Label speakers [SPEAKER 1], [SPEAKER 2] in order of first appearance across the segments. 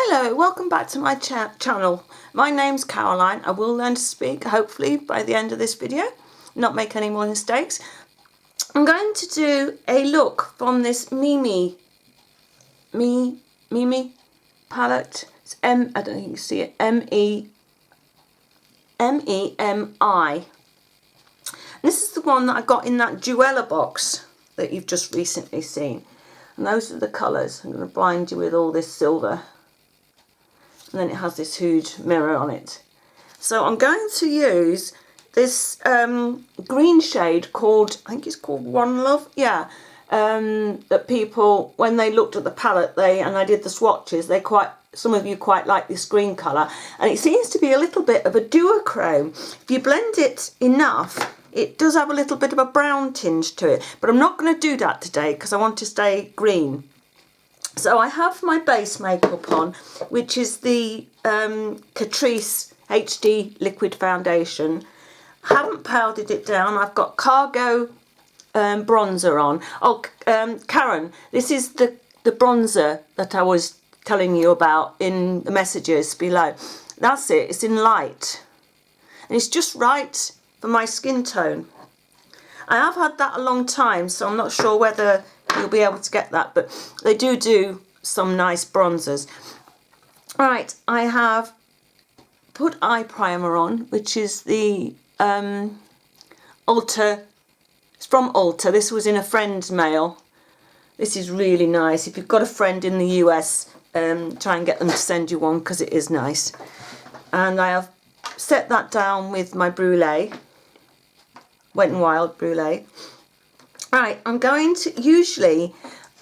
[SPEAKER 1] Hello, welcome back to my channel. My name's Caroline. I will learn to speak, hopefully, by the end of this video. Not make any more mistakes. I'm going to do a look from this Memi palette. It's I don't think you can see it. M-E-M-I. This is the one that I got in that Juellabox that you've just recently seen. And those are the colours. I'm going to blind you with all this silver. And then it has this huge mirror on it. So I'm going to use this green shade called, I think it's called One Love. Yeah. That people, when they looked at the palette, and I did the swatches, some of you quite like this green colour. And it seems to be a little bit of a duochrome. If you blend it enough, it does have a little bit of a brown tinge to it. But I'm not going to do that today because I want to stay green. So I have my base makeup on, which is the Catrice HD Liquid Foundation. I haven't powdered it down. I've got Cargo bronzer on. Oh, Karen, this is the bronzer that I was telling you about in the messages below. That's it. It's in light. And it's just right for my skin tone. I have had that a long time, so I'm not sure whether you'll be able to get that, but they do some nice bronzers. Right, I have put eye primer on, which is the Ulta. It's from Ulta. This was in a friend's mail. This is really nice. If you've got a friend in the US, try and get them to send you one because it is nice. And I have set that down with my Brulee, Wet n Wild Brulee. Right, I'm going to, usually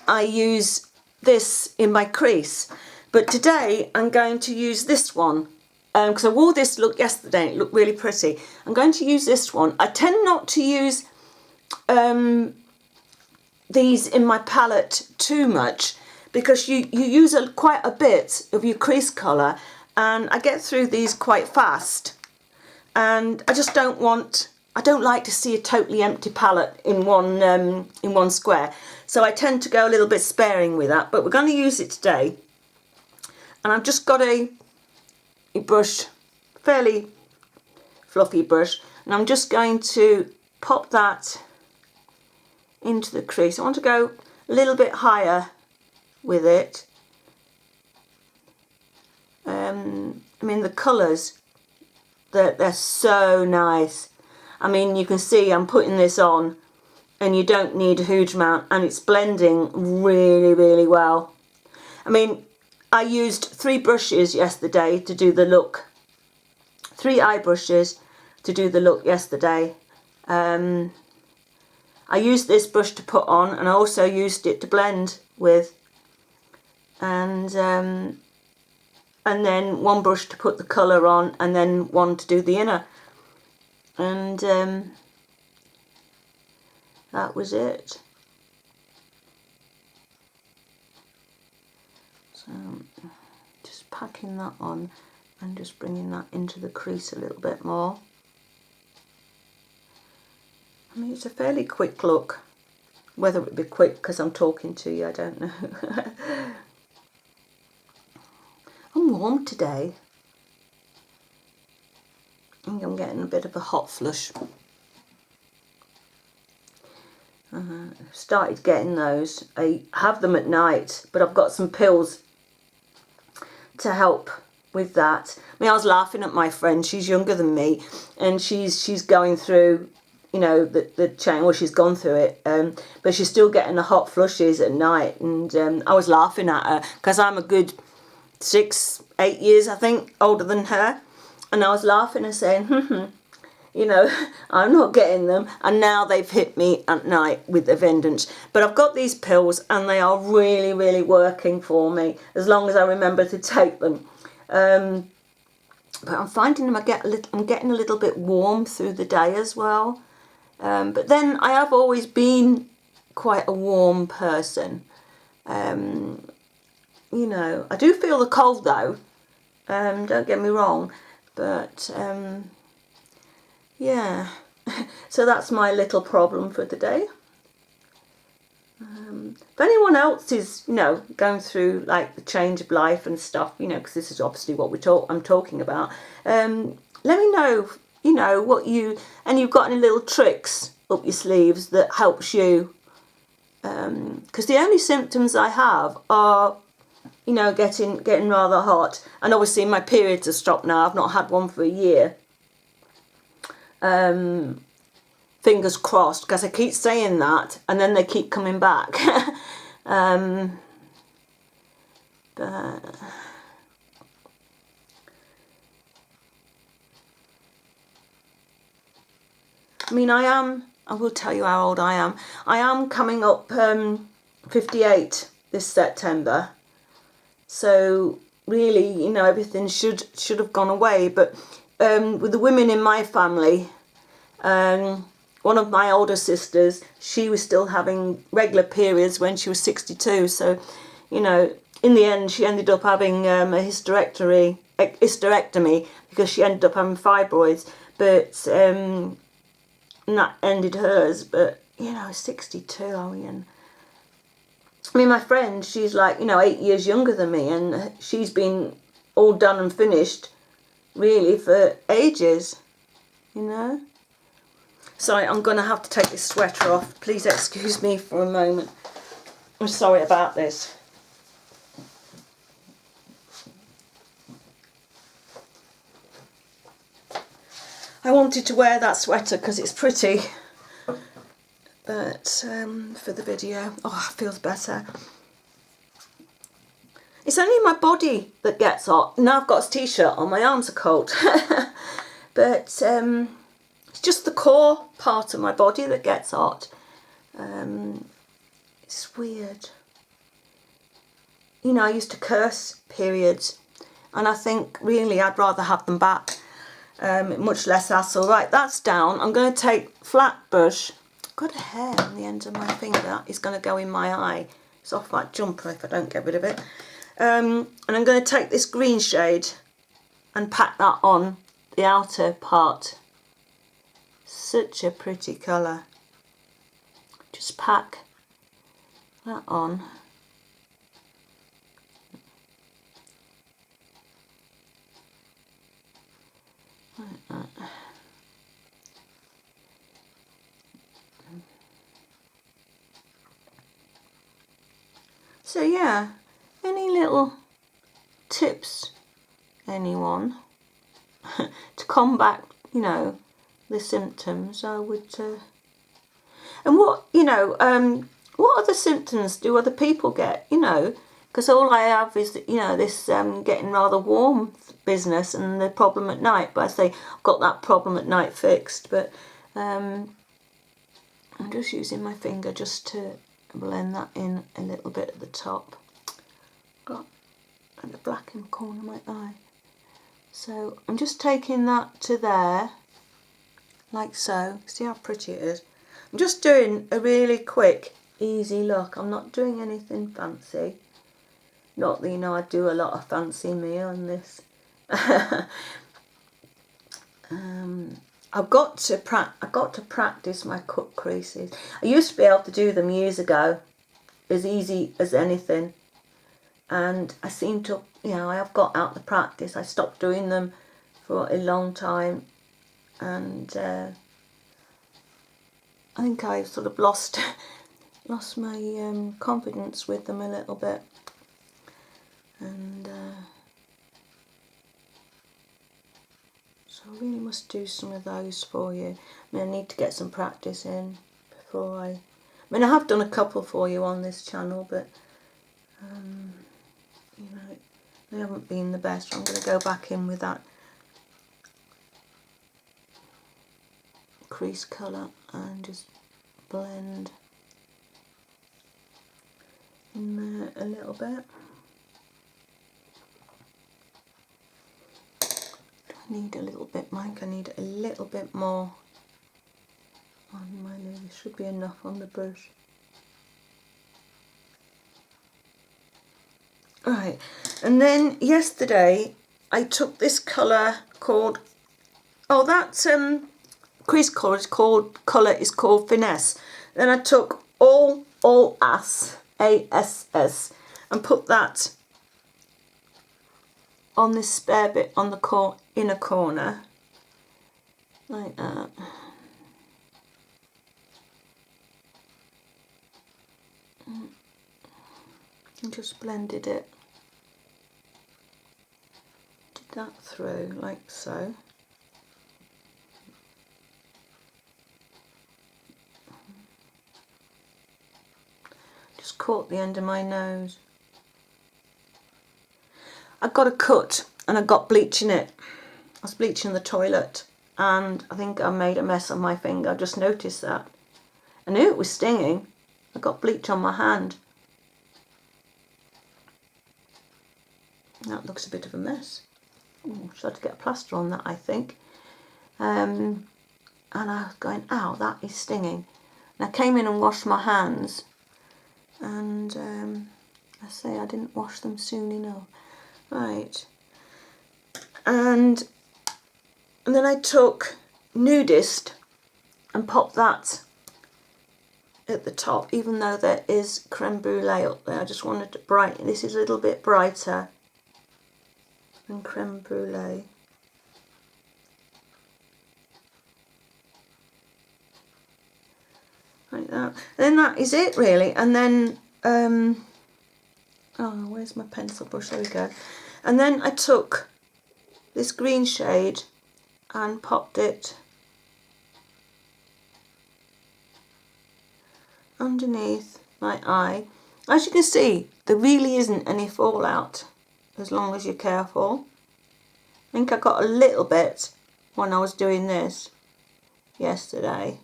[SPEAKER 1] I use this in my crease, but today I'm going to use this one because I wore this look yesterday and it looked really pretty. I'm going to use this one. I tend not to use these in my palette too much because you use quite a bit of your crease colour, and I get through these quite fast, and I just don't like to see a totally empty palette in one square. So I tend to go a little bit sparing with that, but we're going to use it today. And I've just got a brush, fairly fluffy brush, and I'm just going to pop that into the crease. I want to go a little bit higher with it. I mean, the colours, they're so nice. I mean, you can see I'm putting this on and you don't need a huge amount, and it's blending really, really well. I mean, I used 3 brushes yesterday to do the look. 3 eye brushes to do the look yesterday. I used this brush to put on, and I also used it to blend with. And then one brush to put the colour on, and then one to do the inner. And that was it. So just packing that on and just bringing that into the crease a little bit more. I mean, it's a fairly quick look. Whether it be quick because I'm talking to you, I don't know. I'm warm today. I think I'm getting a bit of a hot flush. Started getting those. I have them at night, but I've got some pills to help with that. I mean, I was laughing at my friend. She's younger than me, and she's going through, you know, the chain. Well, she's gone through it, but she's still getting the hot flushes at night. And I was laughing at her because I'm a good 6-8 years, I think, older than her. And I was laughing and saying, you know, I'm not getting them. And now they've hit me at night with a vengeance. But I've got these pills and they are really, really working for me as long as I remember to take them. But I'm finding them, I'm getting a little bit warm through the day as well. But then I have always been quite a warm person. You know, I do feel the cold though. Don't get me wrong. But yeah, so that's my little problem for today. If anyone else is, you know, going through like the change of life and stuff, you know, because this is obviously what I'm talking about, let me know, you know, what and you've got any little tricks up your sleeves that helps you. Because the only symptoms I have are, you know, getting rather hot, and obviously my periods have stopped now. I've not had one for a year. Fingers crossed, because I keep saying that and then they keep coming back. But I mean, I will tell you how old I am. I am coming up 58 this September. So really, you know, everything should have gone away. But with the women in my family, one of my older sisters, she was still having regular periods when she was 62. So, you know, in the end, she ended up having a hysterectomy because she ended up having fibroids. But and that ended hers. But, you know, 62, are we? And I mean, my friend, she's like, you know, 8 years younger than me, and she's been all done and finished, really, for ages, you know. Sorry, I'm going to have to take this sweater off. Please excuse me for a moment. I'm sorry about this. I wanted to wear that sweater because it's pretty. But for the video, oh, it feels better. It's only my body that gets hot. Now I've got a t-shirt on, my arms are cold. But it's just the core part of my body that gets hot. It's weird. You know, I used to curse periods, and I think really I'd rather have them back. Much less hassle. Right, that's down. I'm going to take flat brush. I've got a hair on the end of my finger. It's going to go in my eye. It's off like jumper if I don't get rid of it. And I'm going to take this green shade and pack that on the outer part. Such a pretty colour. Just pack that on. Like that. So yeah, any little tips, anyone, to combat, you know, the symptoms, I would, and what, you know, what other symptoms do other people get, you know, because all I have is, you know, this getting rather warm business and the problem at night. But I say I've got that problem at night fixed, but I'm just using my finger just to blend that in a little bit at the top. Got a black in the corner of my eye. So I'm just taking that to there, like so. See how pretty it is? I'm just doing a really quick, easy look. I'm not doing anything fancy. Not that, you know, I do a lot of fancy me on this. I've got to practice my cut creases. I used to be able to do them years ago, as easy as anything. And I seem to, you know, I have got out the practice. I stopped doing them for a long time, and I think I sort of lost my confidence with them a little bit. And so I really must do some of those for you. I mean, I need to get some practice in before I mean, I have done a couple for you on this channel, but you know, they haven't been the best. I'm going to go back in with that crease colour and just blend in there a little bit. I need a little bit, Mike. I need a little bit more on my lid. There should be enough on the brush. Right, and then yesterday I took this colour called, oh, that crease colour is called Finesse. Then I took all all ass, ASS, and put that on this spare bit on the inner corner, like that. And just blended it. Did that through, like so. Just caught the end of my nose. I got a cut and I got bleach in it. I was bleaching the toilet and I think I made a mess on my finger. I just noticed that. I knew it was stinging. I got bleach on my hand. That looks a bit of a mess. Ooh, should have to get a plaster on that, I think. And I was going, ow, that is stinging. And I came in and washed my hands. And I say I didn't wash them soon enough. Right. And then I took Nudist and popped that at the top, even though there is creme brulee up there. I just wanted to brighten. This is a little bit brighter than creme brulee. Like that. Then that is it really. And then oh, where's my pencil brush? There we go. And then I took this green shade and popped it underneath my eye. As you can see, there really isn't any fallout as long as you're careful. I think I got a little bit when I was doing this yesterday.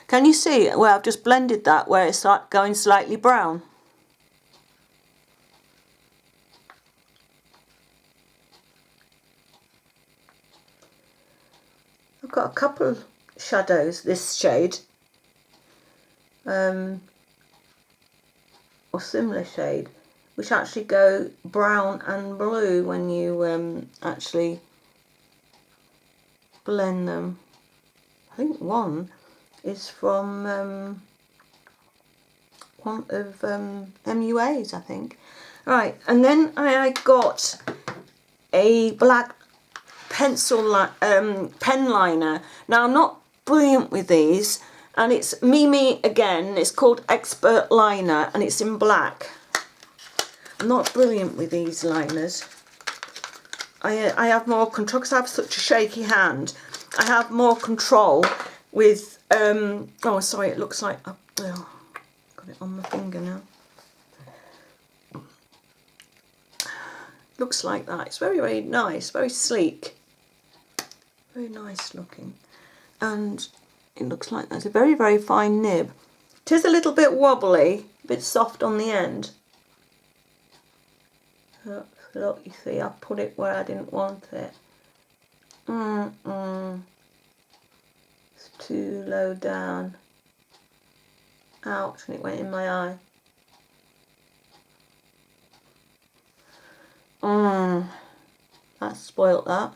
[SPEAKER 1] Can you see where I've just blended that, where it's going slightly brown? I've got a couple of shadows, this shade, or similar shade, which actually go brown and blue when you actually blend them. I think one is from one of MUA's, I think. Right, and then I got a black pencil pen liner. Now I'm not brilliant with these, and it's Memi again. It's called Expert Liner and it's in black. I'm not brilliant with these liners. I have more control because I have such a shaky hand. I have more control with oh sorry, it looks like got it on my finger now. Looks like that. It's very, very nice, very sleek, very nice looking, and it looks like that's a very, very fine nib. It is a little bit wobbly, a bit soft on the end. Look, you see, I put it where I didn't want it. It's too low down. Ouch, and it went in my eye. That spoilt that.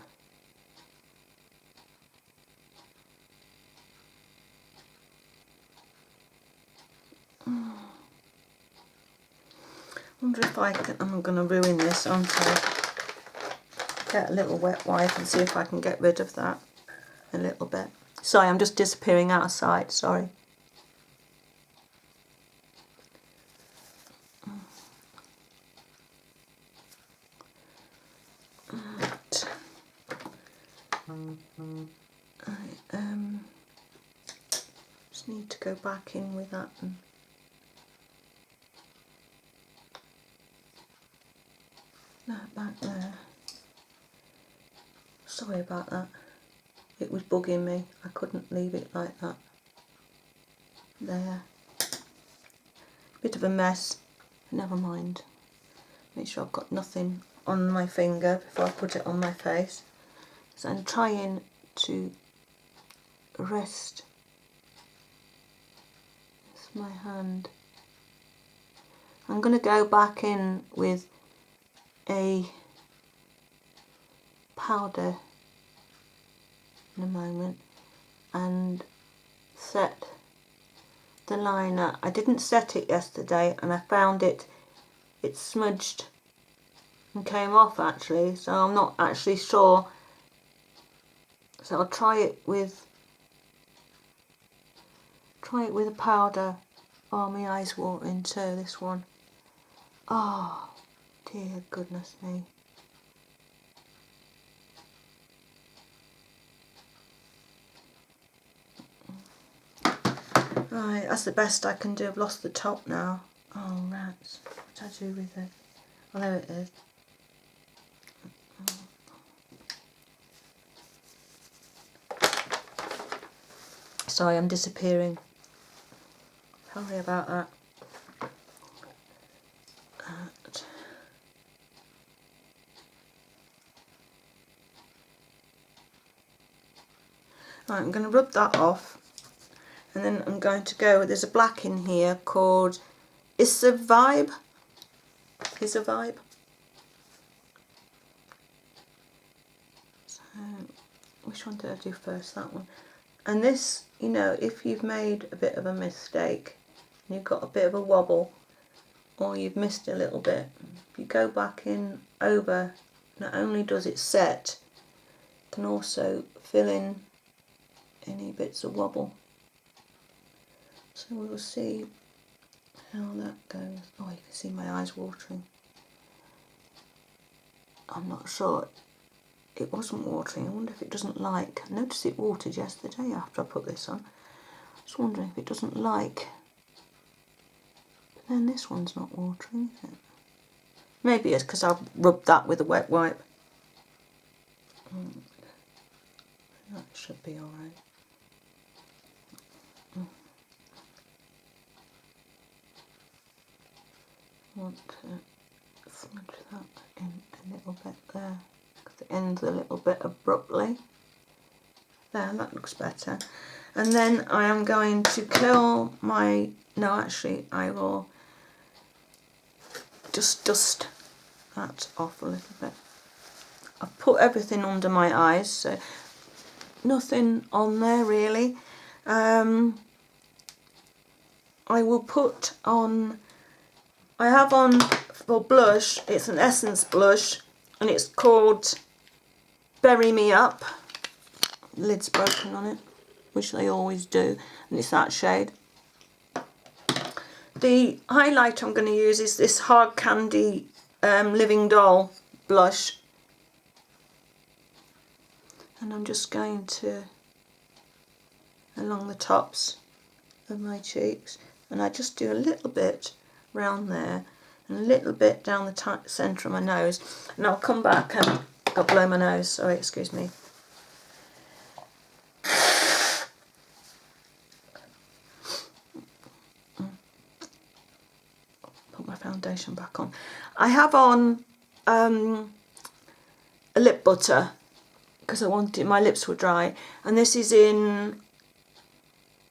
[SPEAKER 1] Wonder if I'm going to ruin this, aren't I? Get a little wet wipe and see if I can get rid of that a little bit. Sorry, I'm just disappearing out of sight, sorry. I just need to go back in with that and that back there. Sorry about that. It was bugging me. I couldn't leave it like that. There. Bit of a mess. Never mind. Make sure I've got nothing on my finger before I put it on my face. So I'm trying to rest my hand. I'm going to go back in with a powder in a moment and set the liner. I didn't set it yesterday and I found it smudged and came off actually, so I'm not actually sure. So I'll try it with a powder. Oh, my eyes watering too, this one. Oh dear goodness me. Right, that's the best I can do. I've lost the top now. Oh rats, what did I do with it? Oh, there it is. Sorry, I'm disappearing. Sorry about that. Right, I'm going to rub that off, and then I'm going to go, there's a black in here called Is a Vibe. So, which one did I do first? That one. And this, you know, if you've made a bit of a mistake, and you've got a bit of a wobble, or you've missed a little bit, if you go back in over, not only does it set, it can also fill in any bits of wobble. So we'll see how that goes. Oh, you can see my eyes watering. I'm not sure. It wasn't watering. I wonder if it doesn't like. I noticed it watered yesterday after I put this on. I was wondering if it doesn't like. But then this one's not watering, is it? Maybe it's because I've rubbed that with a wet wipe. That should be alright. Want to smudge that in a little bit there, because it ends a little bit abruptly. There, that looks better. And then I am going to curl my, no actually I will just dust that off a little bit. I've put everything under my eyes, so nothing on there really. I will put on, I have on for blush, it's an Essence blush and it's called Bury Me Up. The lid's broken on it, which they always do, and it's that shade. The highlight I'm going to use is this Hard Candy Living Doll blush. And I'm just going to, along the tops of my cheeks, and I just do a little bit round there and a little bit down the centre of my nose, and I'll come back and I'll blow my nose, sorry, excuse me. Put my foundation back on. I have on a lip butter because I wanted, my lips were dry, and this is in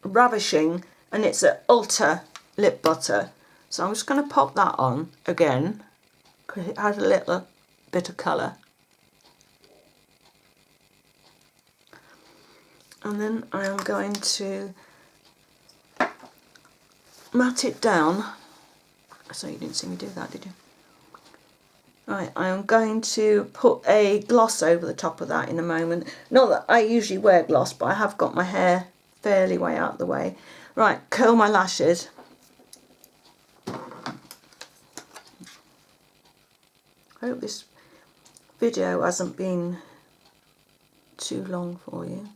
[SPEAKER 1] Ravishing and it's an Ulta lip butter. So I'm just going to pop that on again because it has a little bit of colour. And then I am going to matte it down. So you didn't see me do that, did you? Right, I am going to put a gloss over the top of that in a moment. Not that I usually wear gloss, but I have got my hair fairly way out of the way. Right, curl my lashes. I hope this video hasn't been too long for you.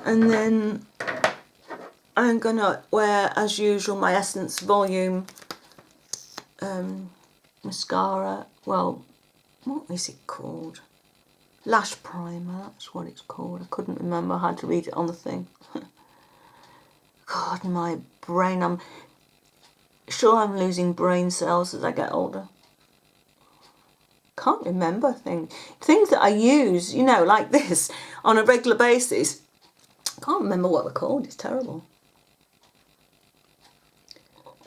[SPEAKER 1] And then I'm going to wear, as usual, my Essence Volume mascara. Well, what is it called? Lash Primer, that's what it's called. I couldn't remember how to read it on the thing. God, my brain, I'm sure I'm losing brain cells as I get older. Can't remember things that I use, you know, like this, on a regular basis. Can't remember what they're called, it's terrible.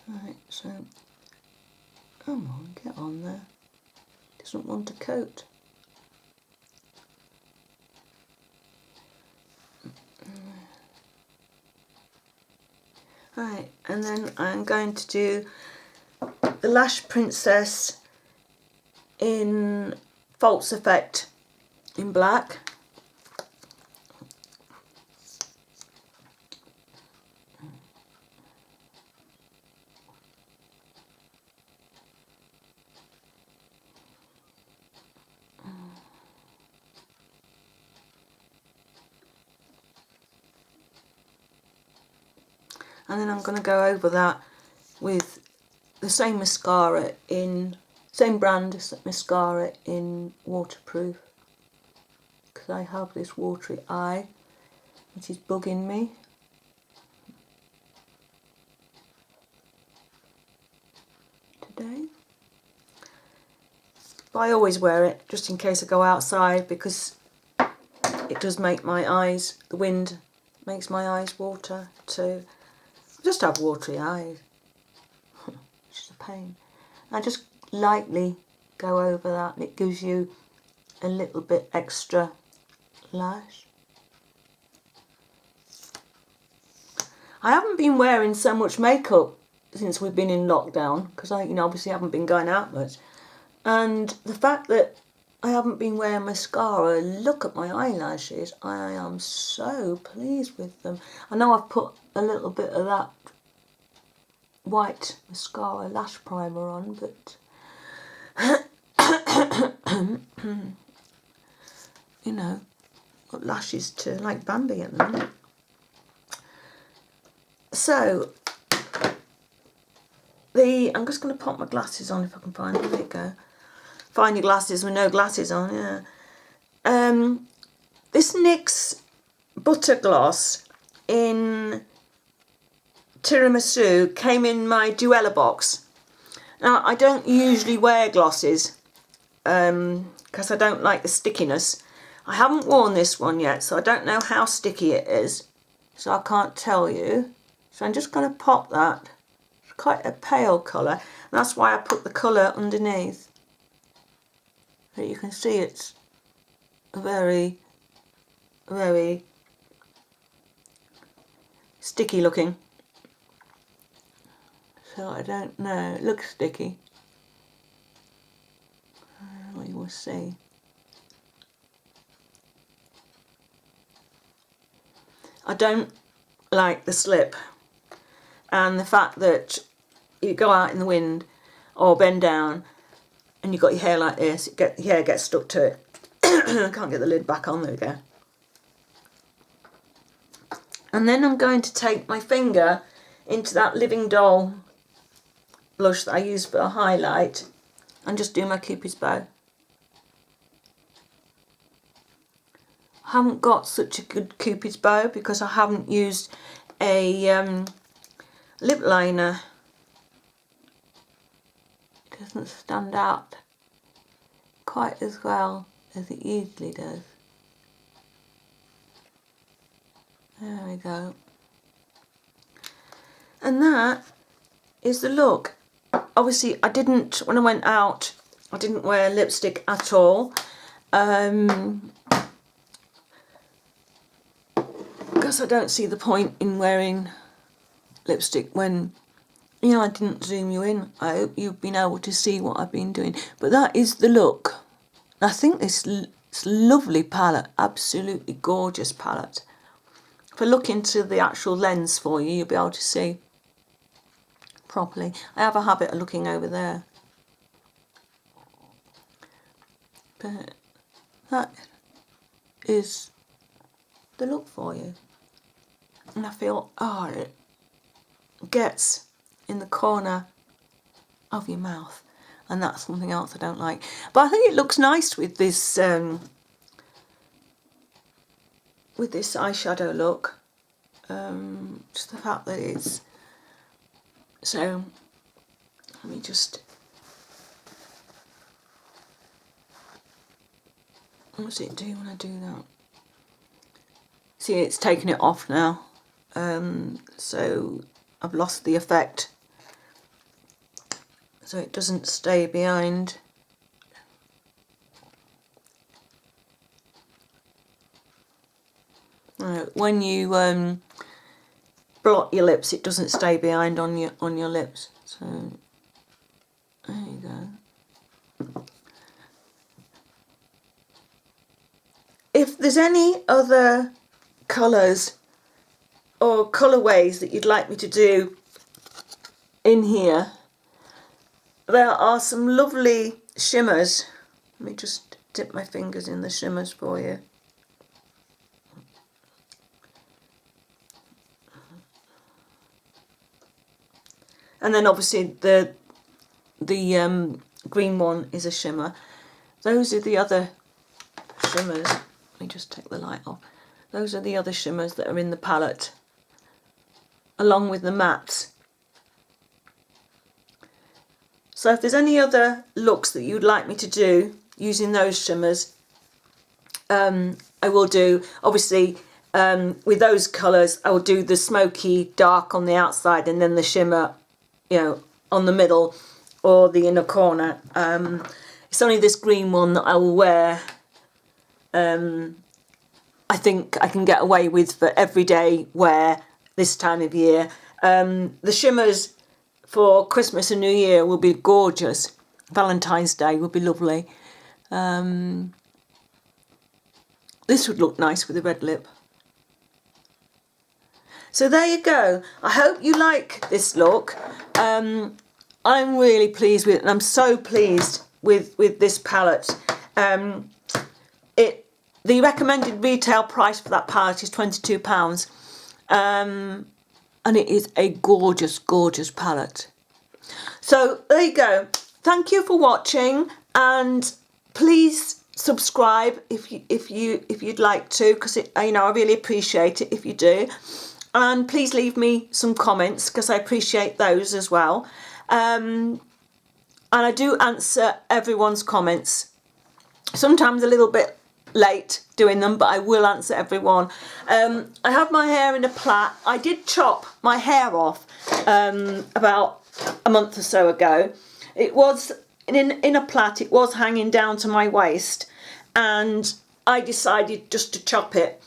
[SPEAKER 1] Right, so, come on, get on there. doesn't want to coat. Right, and then I'm going to do the Lash Princess in False Effect in black. And then I'm going to go over that with the same mascara same brand mascara in waterproof, because I have this watery eye which is bugging me. Today. But I always wear it just in case I go outside, because it does make my eyes, the wind makes my eyes water too. I just have watery eyes, which is a pain. I just lightly go over that and it gives you a little bit extra lash. I haven't been wearing so much makeup since we've been in lockdown, because I obviously haven't been going out much. And the fact that I haven't been wearing mascara, look at my eyelashes, I am so pleased with them. I know I've put a little bit of that white mascara lash primer on, but you know, got lashes to like Bambi at the minute. So I'm just going to pop my glasses on if I can find them. There you go. Find your glasses with no glasses on, yeah. This NYX Butter Gloss in Tiramisu came in my Juellabox. Now, I don't usually wear glosses because I don't like the stickiness. I haven't worn this one yet, so I don't know how sticky it is, so I can't tell you. So I'm just going to pop that. It's quite a pale colour, and that's why I put the colour underneath. So you can see it's very, very sticky looking. So I don't know, it looks sticky. We will see. I don't like the slip, and the fact that you go out in the wind or bend down and you've got your hair like this, your hair gets stuck to it. I can't get the lid back on, there we go. And then I'm going to take my finger into that Living Doll blush that I use for a highlight and just do my Cupid's bow. I haven't got such a good Cupid's bow because I haven't used a lip liner. It doesn't stand out quite as well as it usually does. There we go. And that is the look. Obviously I didn't, when I went out, I didn't wear lipstick at all. Because I don't see the point in wearing lipstick when, I didn't zoom you in. I hope you've been able to see what I've been doing. But that is the look. I think this lovely palette, absolutely gorgeous palette. If I look into the actual lens for you, you'll be able to see properly. I have a habit of looking over there. But that is the look for you. And I feel, it gets in the corner of your mouth, and that's something else I don't like. But I think it looks nice with this eyeshadow look. Just the fact that it's so. Let me just. What does it do when I do that? See, it's taken it off now. So I've lost the effect. So it doesn't stay behind. When you blot your lips, it doesn't stay behind on your lips. So there you go. If there's any other colours or colourways that you'd like me to do in here, there are some lovely shimmers. Let me just dip my fingers in the shimmers for you. And then obviously the green one is a shimmer. Those are the other shimmers. Let me just take the light off. Those are the other shimmers that are in the palette, along with the mattes. So if there's any other looks that you'd like me to do using those shimmers, I will do. Obviously, with those colours, I will do the smoky dark on the outside and then the shimmer, you know, on the middle or the inner corner. It's only this green one that I will wear. I think I can get away with for everyday wear this time of year. The shimmers for Christmas and New Year will be gorgeous. Valentine's Day will be lovely. This would look nice with a red lip. So there you go. I hope you like this look. I'm really pleased with it, and I'm so pleased with this palette. The recommended retail price for that palette is £22. And it is a gorgeous, gorgeous palette. So there you go. Thank you for watching, and please subscribe if you'd like to, because I really appreciate it if you do. And please leave me some comments, because I appreciate those as well. And I do answer everyone's comments. Sometimes a little bit late doing them, but I will answer everyone. I have my hair in a plait. I did chop my hair off about a month or so ago. It was in a plait. It was hanging down to my waist, and I decided just to chop it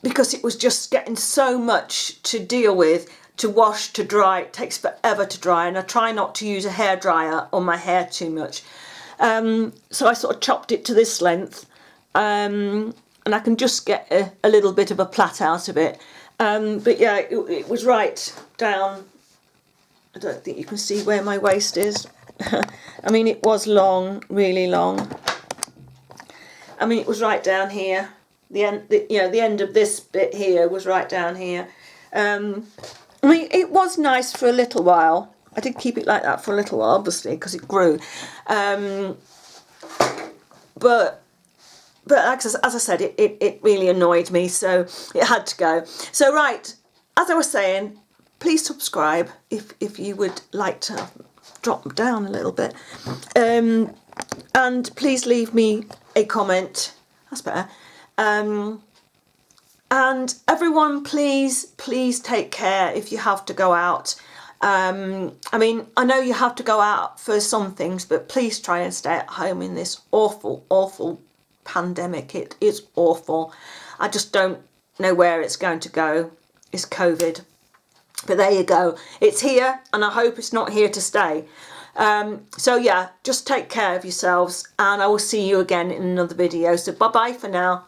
[SPEAKER 1] because it was just getting so much to deal with, to wash, to dry. It takes forever to dry, and I try not to use a hairdryer on my hair too much. So I sort of chopped it to this length, and I can just get a little bit of a plait out of it. But yeah, it was right down. I don't think you can see where my waist is. I mean, it was long, really long. I mean, it was right down here. The end of this bit here was right down here. I mean, it was nice for a little while. I did keep it like that for a little while, obviously, because it grew. But as I said, it really annoyed me, so it had to go. So right, as I was saying, please subscribe if you would like to drop down a little bit. And please leave me a comment. That's better. And everyone, please take care if you have to go out. I mean, I know you have to go out for some things, but please try and stay at home in this awful, awful pandemic. It is awful. I just don't know where it's going to go. It's COVID. But there you go. It's here, and I hope it's not here to stay. So yeah, just take care of yourselves, and I will see you again in another video. So bye-bye for now.